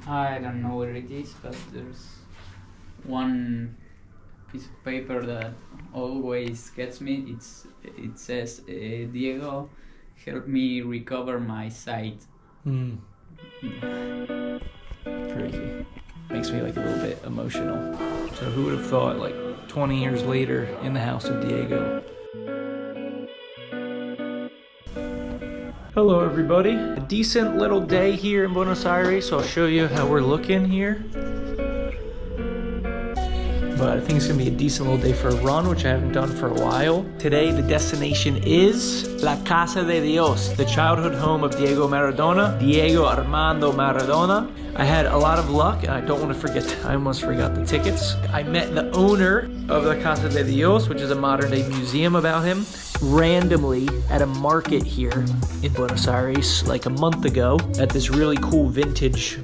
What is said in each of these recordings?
I don't know where it is, but there's one piece of paper that always gets me. It says, Diego, help me recover my sight. Crazy. Makes me like a little bit emotional. So who would have thought, like 20 years later in the house of Diego. Hello everybody. A decent little day here in Buenos Aires, so I'll show you how we're looking here. But I think it's gonna be a decent little day for a run, which I haven't done for a while. Today, the destination is La Casa de Dios, the childhood home of Diego Maradona, Diego Armando Maradona. I had a lot of luck, and I don't want to forget, I almost forgot the tickets. I met the owner of La Casa de Dios, which is a modern day museum about him, randomly at a market here in Buenos Aires like a month ago at this really cool vintage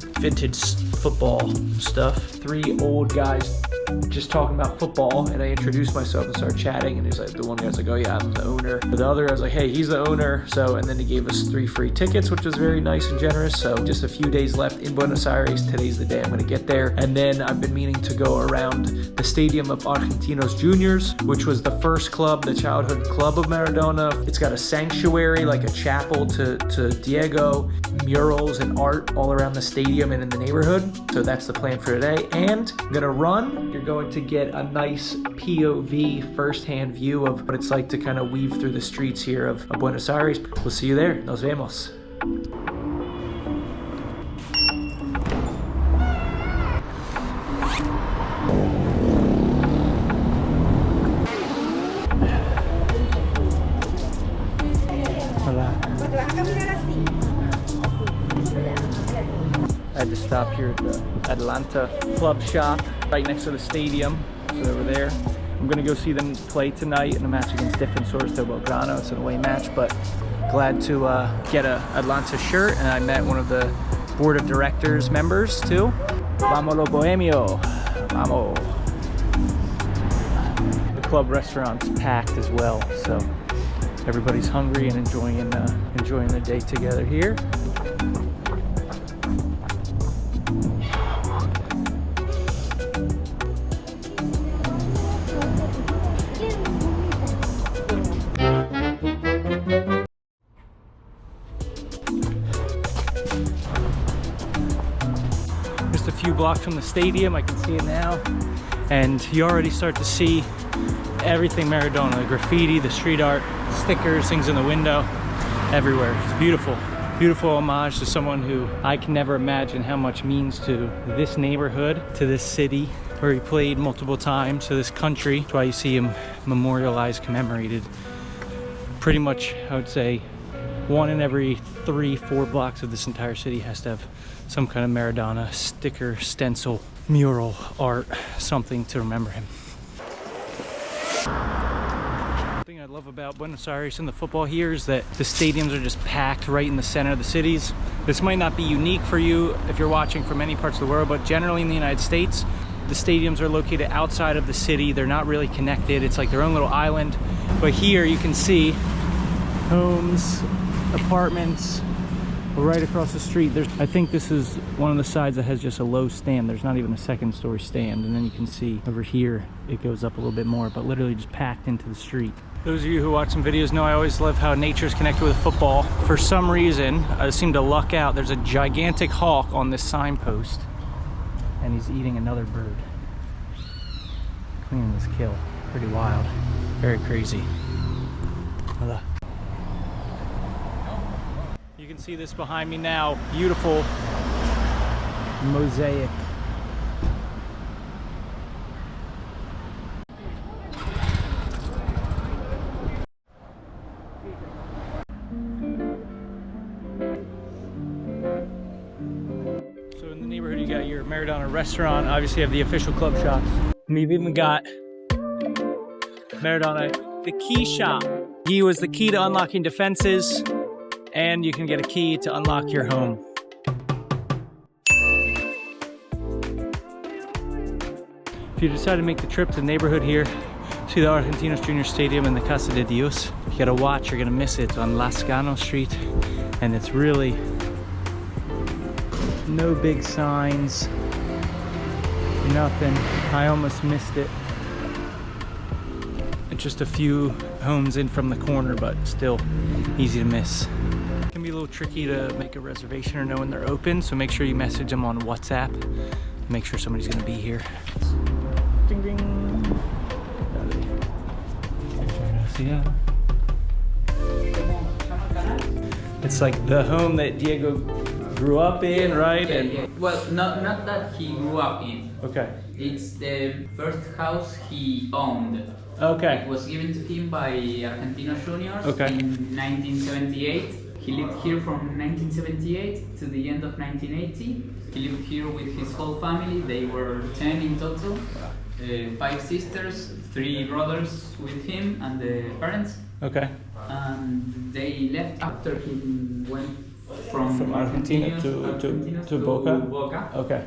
football stuff. 3 old guys just talking about football, and I introduced myself and started chatting, and he's like, the one guy's like, oh yeah, I'm the owner. The other, I was like, hey, he's the owner. So, and then he gave us 3 free tickets, which was very nice and generous. So just a few days left in Buenos Aires. Today's the day I'm gonna get there. And then I've been meaning to go around the stadium of Argentinos Juniors, which was the first club, the childhood club of Maradona. It's got a sanctuary, like a chapel to Diego, murals and art all around the stadium and in the neighborhood. So that's the plan for today. And I'm gonna run. You're going to get a nice POV, first-hand view of what it's like to kind of weave through the streets here of Buenos Aires. We'll see you there. Nos vemos. I had to stop here at the Atlanta club shop right next to the stadium, so they were there. I'm gonna go see them play tonight in a match against Defensores de Belgrano. It's an away match, but glad to get a Atlanta shirt, and I met one of the board of directors members too. Vamos lo bohemio, vamos. The club restaurant's packed as well, so everybody's hungry and enjoying the day together here. Just a few blocks from the stadium, I can see it now, and you already start to see everything Maradona, the graffiti, the street art, stickers, things in the window, everywhere. It's beautiful. Beautiful homage to someone who I can never imagine how much means to this neighborhood, to this city where he played multiple times, to this country. That's why you see him memorialized, commemorated. Pretty much, I would say, 1 in every 3-4 blocks of this entire city has to have some kind of Maradona sticker, stencil, mural, art, something to remember him. The thing I love about Buenos Aires and the football here is that the stadiums are just packed right in the center of the cities. This might not be unique for you if you're watching from many parts of the world, but generally in the United States, the stadiums are located outside of the city. They're not really connected. It's like their own little island. But here you can see homes, apartments right across the street. I think this is one of the sides that has just a low stand. There's not even a 2nd story stand. And then you can see over here, it goes up a little bit more, but literally just packed into the street. Those of you who watch some videos know I always love how nature is connected with football. For some reason, I seem to luck out. There's a gigantic hawk on this signpost, and he's eating another bird. Cleaning this kill. Pretty wild. Very crazy. Look. You can see this behind me now. Beautiful mosaic. So in the neighborhood you got your Maradona restaurant. Obviously you have the official club shops. And you've even got Maradona, the key shop. He was the key to unlocking defenses, and you can get a key to unlock your home. If you decide to make the trip to the neighborhood here, see the Argentinos Juniors Stadium and the Casa de Dios, you gotta watch, you're gonna miss it. It's on Lascano Street, and it's really No big signs. Nothing. I almost missed it. It's just a few homes in from the corner, but still easy to miss. It can be a little tricky to make a reservation or know when they're open, so make sure you message them on WhatsApp. Make sure somebody's gonna be here. Ding ding. It's like the home that Diego grew up in, right? Yeah. Well, not that he grew up in. Okay. It's the first house he owned. Okay. It was given to him by Argentinos Juniors Okay. in 1978. He lived here from 1978 to the end of 1980. He lived here with his whole family. They were 10 in total. 5 sisters, 3 brothers with him and the parents. Okay. And they left after he went from Argentina to Boca? Okay.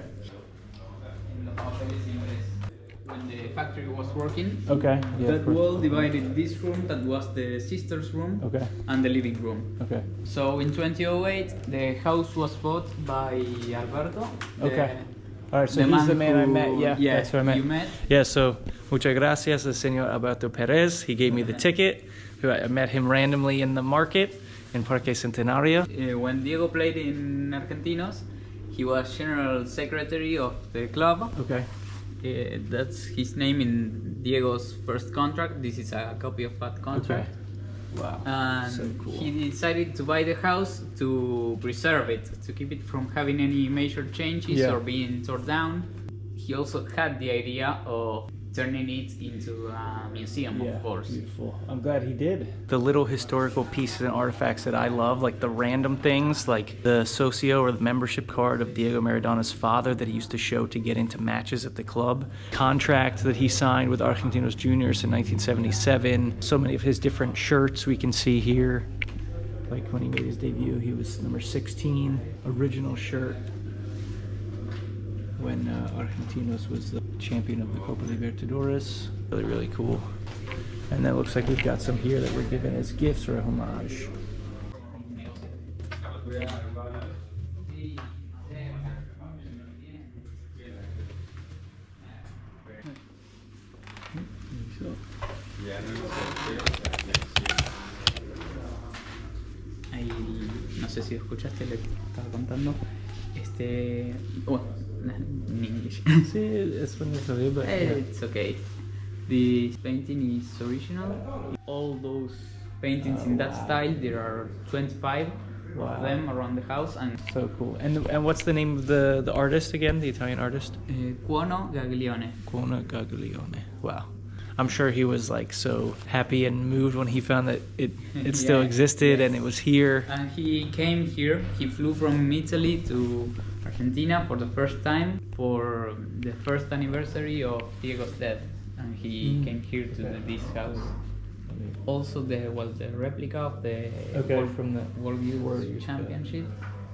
When the factory was working, Okay. Yeah, that wall divided this room, that was the sister's room, okay. and the living room. Okay. So in 2008, the house was bought by Alberto. Okay. All right, so he's the man I met. Yeah, that's who I met. You met? Yeah, so muchas gracias al señor Alberto Perez. He gave me the ticket. I met him randomly in the market in Parque Centenario. When Diego played in Argentinos, he was general secretary of the club. Okay. That's his name in Diego's first contract. This is a copy of that contract. Okay. Wow. And so cool. he decided to buy the house to preserve it, to keep it from having any major changes or being torn down. He also had the idea of turning it into a museum, of course. Beautiful. I'm glad he did. The little historical pieces and artifacts that I love, like the random things, like the socio or the membership card of Diego Maradona's father that he used to show to get into matches at the club, contract that he signed with Argentinos Juniors in 1977, so many of his different shirts we can see here. Like when he made his debut, he was number 16, original shirt. When Argentinos was the champion of the Copa Libertadores. Really, really cool. And then it looks like we've got some here that were given as gifts or a homage. Ahí, no sé si escuchaste lo que estaba contando. Bueno, in English. Sí, es bueno saber, but It's okay. This painting is original. All those paintings in that style, there are 25 of them around the house. And so cool. And what's the name of the artist again, the Italian artist? Cuono Gaglione. Cuono Gaglione. Wow. I'm sure he was like so happy and moved when he found that it still existed and it was here. And he came here. He flew from Italy to Argentina for the first time for the first anniversary of Diego's death, and he came here to this house. Also, there was the replica of the World Youth Championship.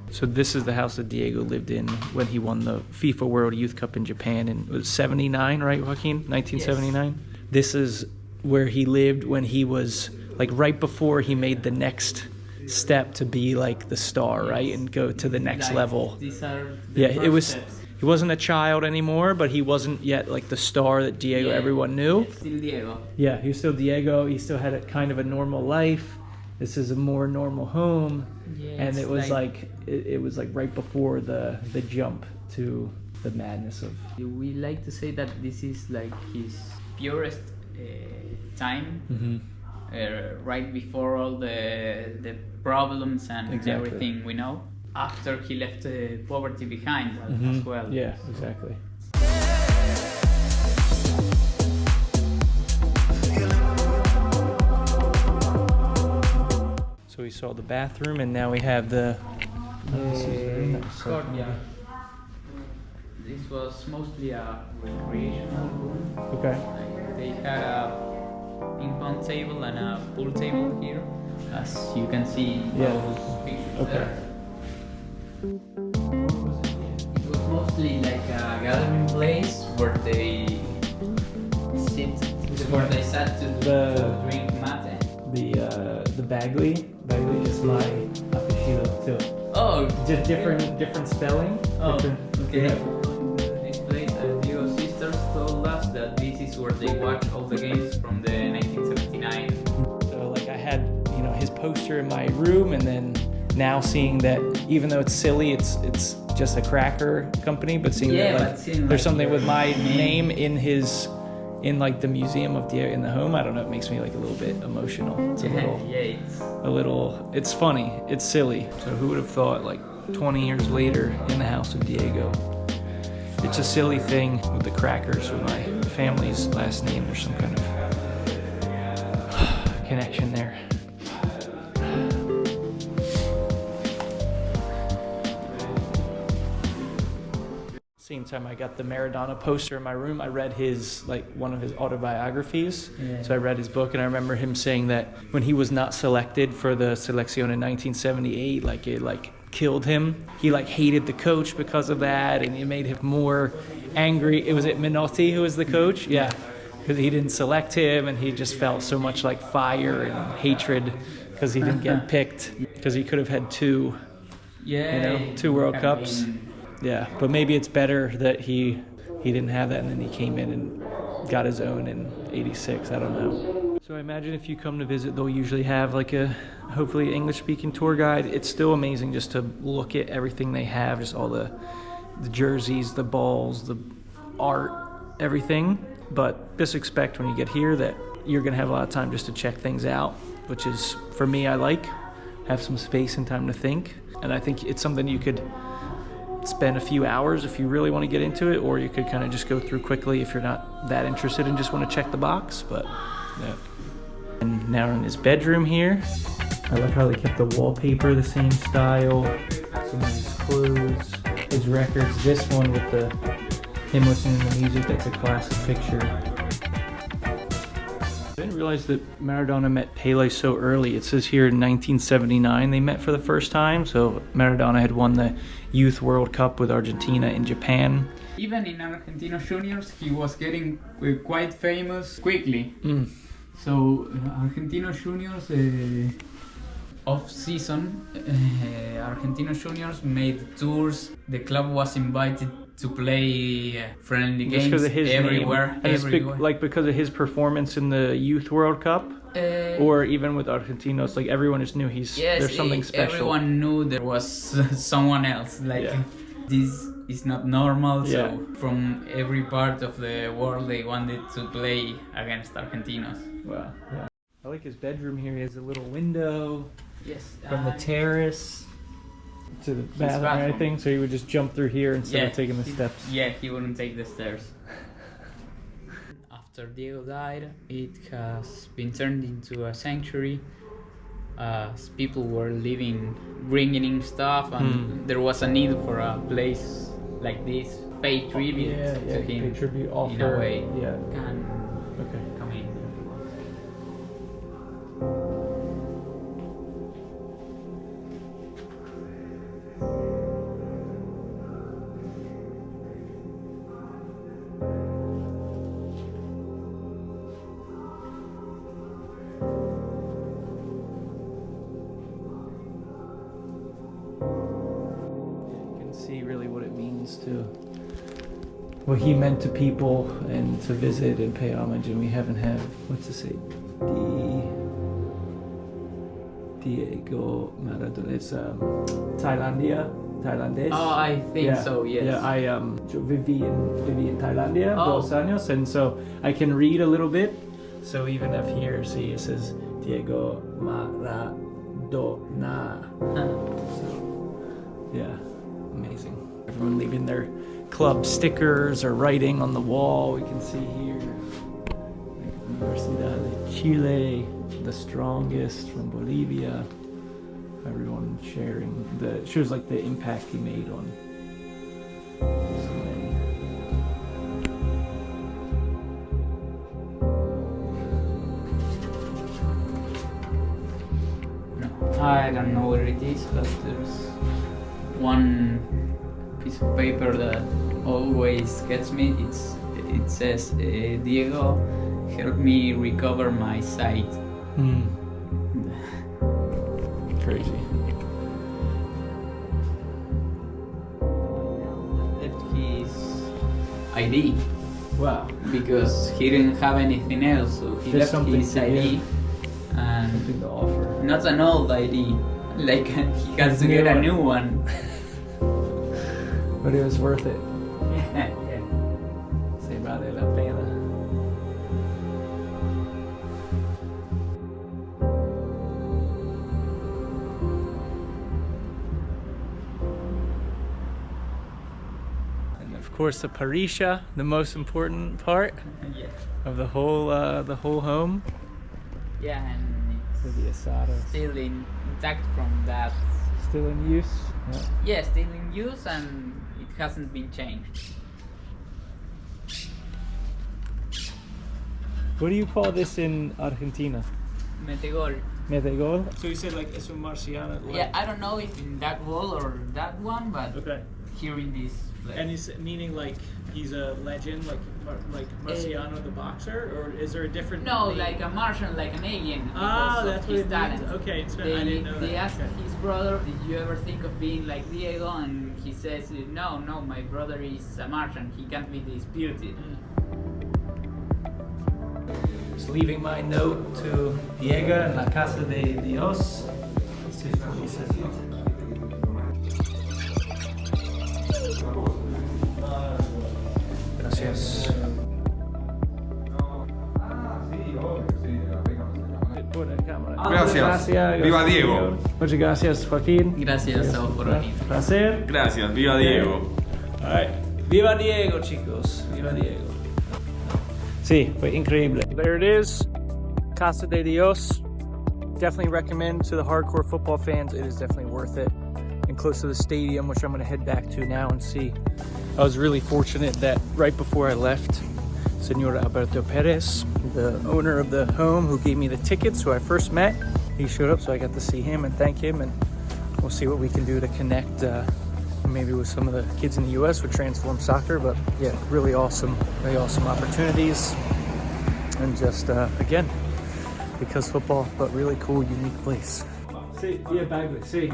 So this is the house that Diego lived in when he won the FIFA World Youth Cup in Japan in it was 79, right, Joaquin? 1979. Yes. This is where he lived when he was like right before he made the next step to be like the star, right, and go to the next level. These are the first steps. He wasn't a child anymore, but he wasn't yet like the star that Diego everyone knew. Still Diego. Yeah, he was still Diego. He still had a kind of a normal life. This is a more normal home, and it was it was like right before the jump to the madness of. We like to say that this is like his purest time. Mm-hmm. Right before all the problems and everything we know. After he left poverty behind as well. Yeah, exactly. So we saw the bathroom, and now we have the courtyard. This was mostly a recreational room. Okay. They had a ping pong table and a pool table here, as you can see in those pictures there. It was mostly like a gathering place where they sat to drink mate. The Bagley is my apellido too. Oh, just different spelling. Oh, okay. Yeah. This place, Diego's sisters told us that this is where they watch all the games from the 1979. So like I had, you know, his poster in my room, and then now seeing that even though it's silly, it's just a cracker company, but seeing that like seeing, there's something with my name in like the museum of Diego in the home, I don't know, it makes me like a little bit emotional. It's it's funny, it's silly. So who would have thought, like 20 years later in the house of Diego, it's a silly thing with the crackers with my family's last name. There's some kind of connection there. Same time I got the Maradona poster in my room, I read his, like, one of his autobiographies. Yeah. So I read his book, and I remember him saying that when he was not selected for the Selección in 1978, like, it, like, killed him. He, like, hated the coach because of that, and it made him more angry. Was it Menotti who was the coach? Yeah, because he didn't select him, and he just felt so much, like, fire and hatred because he didn't get picked, because he could have had two World Cups. Yeah, but maybe it's better that he didn't have that, and then he came in and got his own in '86. I don't know. So I imagine if you come to visit, they'll usually have like a hopefully English-speaking tour guide. It's still amazing just to look at everything they have, just all the jerseys, the balls, the art, everything. But just expect when you get here that you're gonna have a lot of time just to check things out, which is, for me, I like have some space and time to think. And I think it's something you could spend a few hours if you really want to get into it, or you could kind of just go through quickly if you're not that interested and just want to check the box. But yeah. And now in his bedroom here, I like how they kept the wallpaper the same style, some of his clothes, his records. This one with him listening to music, that's a classic picture. I didn't realize that Maradona met Pele so early. It says here in 1979 they met for the first time. So Maradona had won the Youth World Cup with Argentina in Japan. Even in Argentinos Juniors, he was getting quite famous quickly. So Argentinos Juniors, off-season, Argentinos Juniors made tours. The club was invited to play friendly games because of his everywhere. Like because of his performance in the Youth World Cup, or even with Argentinos, like everyone just knew there's something special. Everyone knew there was someone else. This is not normal. So from every part of the world, they wanted to play against Argentinos. Wow. Yeah. I like his bedroom here. He has a little window. Yes. From the terrace to the bathroom or anything, so he would just jump through here instead of taking the steps. Yeah, he wouldn't take the stairs. After Diego died, it has been turned into a sanctuary. As people were living, bringing in stuff, and there was a need for a place like this. Pay tribute to him. Pay tribute, offer, in a way. Yeah. Can come in. See really what it means to what he meant to people and to visit and pay homage, and we haven't had, what's to say, Diego Maradona. It's Thailandes. Oh, I think so, yes. Yeah, I viví in Thailandia 2 años, and so I can read a little bit. So even up here, see, it says Diego Maradona. So, yeah. Amazing. Everyone leaving their club stickers or writing on the wall. We can see here Universidad de Chile, the strongest from Bolivia. Everyone sharing shows like the impact he made on so many. No, I don't know where it is, but there's one piece of paper that always gets me. It says, Diego helped me recover my sight. Crazy. ID. Wow. Because he didn't have anything else, so he Just left his something to ID. give. And Something to offer. not an old ID, like he has to get a new one. But it was worth it. Yeah. Se vale la pena. And of course the parisha, the most important part Yeah. of the whole home. Yeah, and For the asada. it's still intact from that. Still in use. Yeah. Yeah, still in use, and it hasn't been changed. What do you call this in Argentina? Metegol. Metegol? So you said like es un marciano? Yeah, I don't know if in that wall or that one, but Okay. here in this. And is meaning like he's a legend, like Marciano the boxer, or is there a different? No, name? like a Martian, like an alien. Ah, because of that's what his it talent. means. Okay, it's, I They didn't know that. asked Okay. his brother, "Did you ever think of being like Diego?" And he says, "No, my brother is a Martian. He can't be disputed." Just leaving my note to Diego en la Casa de Dios. Let's see what he says. Gracias. Gracias. Viva Diego. Muchas gracias, Joaquín. Gracias a vos por venir. Placer. Gracias, viva Diego. Alright. Viva Diego, chicos. Viva Diego. Sí, fue increíble. There it is. Casa de Dios. Definitely recommend to the hardcore football fans. It is definitely worth it. And close to the stadium, which I'm going to head back to now and see. I was really fortunate that right before I left, Senor Alberto Perez, the owner of the home who gave me the tickets, who I first met, he showed up, so I got to see him and thank him, and we'll see what we can do to connect maybe with some of the kids in the US with Transform Soccer. But yeah, really awesome opportunities, and just again, because football, but really cool, unique place. Sí, yeah, Bagley, sí.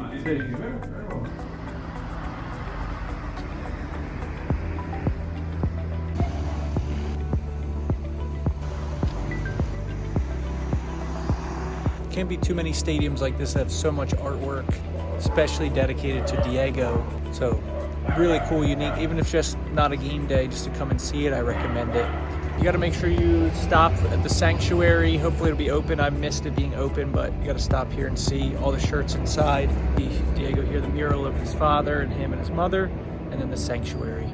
Can't be too many stadiums like this that have so much artwork, especially dedicated to Diego. So really cool, unique, even if just not a game day, just to come and see it, I recommend it. You got to make sure you stop at the sanctuary. Hopefully it'll be open. I missed it being open, but you got to stop here and see all the shirts inside. Diego here, the mural of his father and him and his mother, and then the sanctuary.